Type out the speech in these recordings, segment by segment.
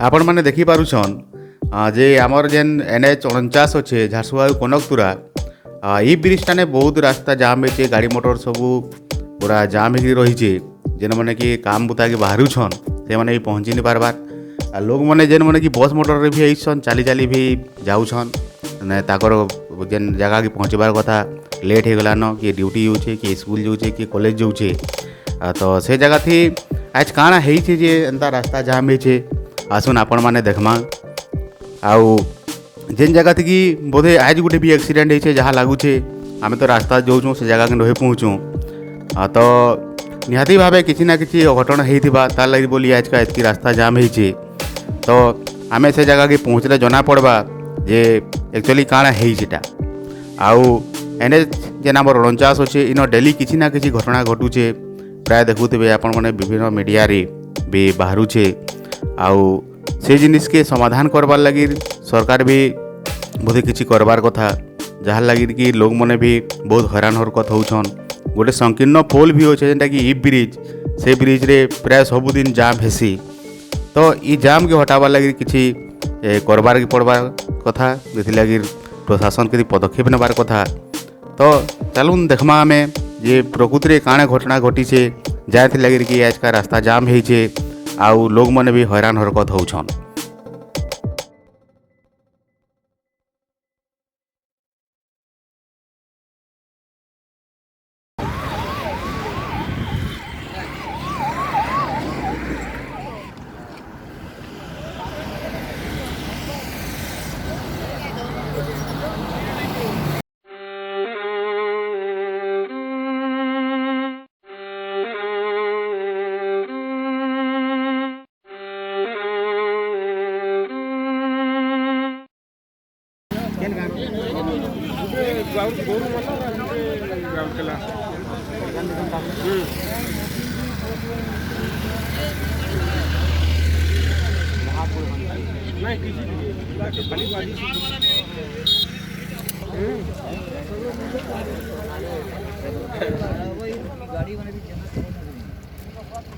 आपण मैंने देखिपारुछन जे आमर जेन NH 49 अच्छे झारसुगुड़ा कनकतुरा ये ब्रिजटा ने बहुत रास्ता जाम हो गाड़ी मोटर सबू पूरा जाम हो रही जेन मैंने कि काम बुता के बाहरुछन से मैंने भी पहुँची नहीं पार्बार लोक मैंने जेन मैंने कि बस मोटर भी आईसन चली चली भी जाऊन ने ताकर जेन जगह की पहुँचबार कथा लेट हो गलान किए ड्यूटी जाऊे किए स्कूल जाऊे किए कॉलेज जाऊे तो से जगह थी आज काଣା ହେଇଛି जे एंता रास्ता जाम ହେଇଛେ आसुन आपण मैंने देखमा आउ जेन जगह थी कि बोधे आज गोटे भी एक्सीडेंट होइछे जहाँ लगुचे आम तो रास्ता जाऊँ से जगह के रही पहुँचू तो निहाती भावे किसी ना किसी अघटन होता तार लगी बोली आज का एतकी रास्ता जाम होइछे तो आम से जगह के पहुँचले जना पड़वा जे एक्चुअली काଣା ହେଇଛିଟା आउ NH जेन आम 49 अच्छे इन डेली किसी ना किसी घटना घटुचे प्राय देखुवे आपण मैंने विभिन्न मीडिया रे भी बाहरुचे आउ से जिनिस के समाधान करवार लगी सरकार भी बोधे किसी करवार कथा जहाँ लगी कि लोक मैंने भी बहुत हैरान हरकत होउछन गोटे संकीर्ण पोल भी अच्छे जेनटा कि ई ब्रिज से ब्रिज रे प्राय सबुदिन जाम हेसी तो ई जाम के हटाबार लगी किसी करवार के पड़बार कथा जे लगी प्रशासन के पदक्षेप नेबार कथा तो चलून देखमा आमे ये प्रकृति रे काଣା घटना घटी से जाए लगे कि आज का रास्ता जाम होइछे आउ लोग मैंने भी हैरान हरकत होउछन।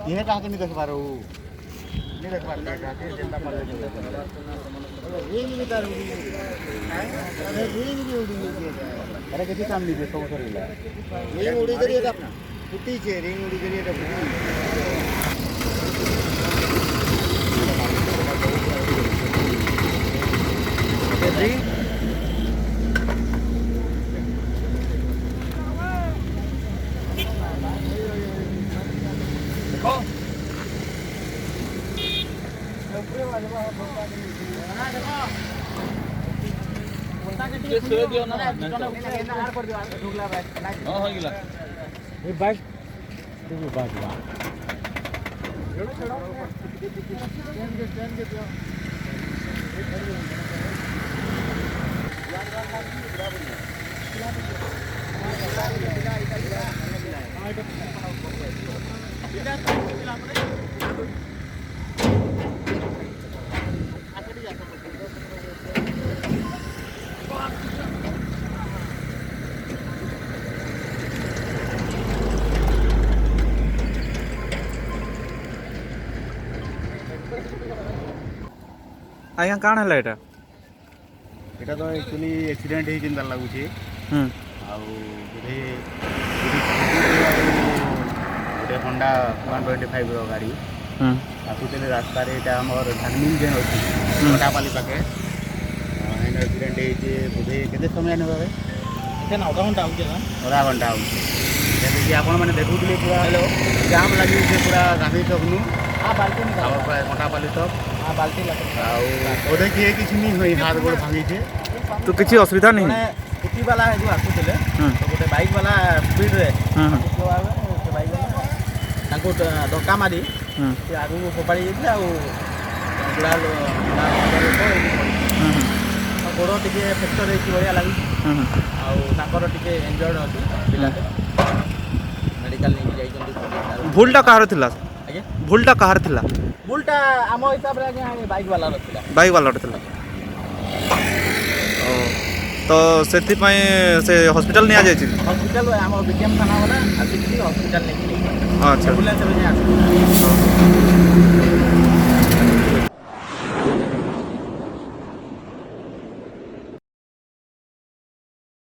ये कहाँ के नहीं देख पा रहा हूँ नहीं देख पा रहा कहाँ के जनता पाले रिंग भी तार उड़ी अरे रिंग भी उड़ी अरे किसी काम नहीं दे सब सर रिंग उड़ी करिए तो अपना फुटी छे रिंग उड़ी करिए तो रिंग आज्ञा काण है एटा एटा तो एक्चुअली एक्सीडेंट ही चिंता लगुचे आउ गोटे गोटे होंडा 125 रो गाड़ी आसुले रास्ता रे एटा हमर धानमिल जेन अछि मोटापाली पाके एन एक्सीडेंट हे बोधे केते समय ने बाबे एन आधा घंटा आउचे जैसे कि आपण माने देखुतले पूरा जाम लागि से पूरा गांधी चौक नु बाल्टी मोटापाली तक बाल्टी बोधे किए किसी नहीं हुई हाथ गोड़ भांगी छे तो किसी असुविधा नहीं स्कूटी वाला है जो आसुले तो गोटे बाइक वाला स्पीड रे से बाइक वाला ताको धक्का मारी से आगु को फोपाड़ी जेतले आ गोड़ टिके फ्रैक्चर होई बढ़िया लागी आ टिके इंजर्ड अछि पिला मेडिकल नहीं जाई भूलटा कहार थिला भूलटा कहार थिला भूलटा आम हिसाब रे बाइक वाला रथिला बाइक वाला थिला तो से हॉस्पिटल नहीं आ जाए हॉस्पिटल आम विज्ञान थाना वाला आसिक हॉस्पिटल नहीं अच्छा एम्बुलेंस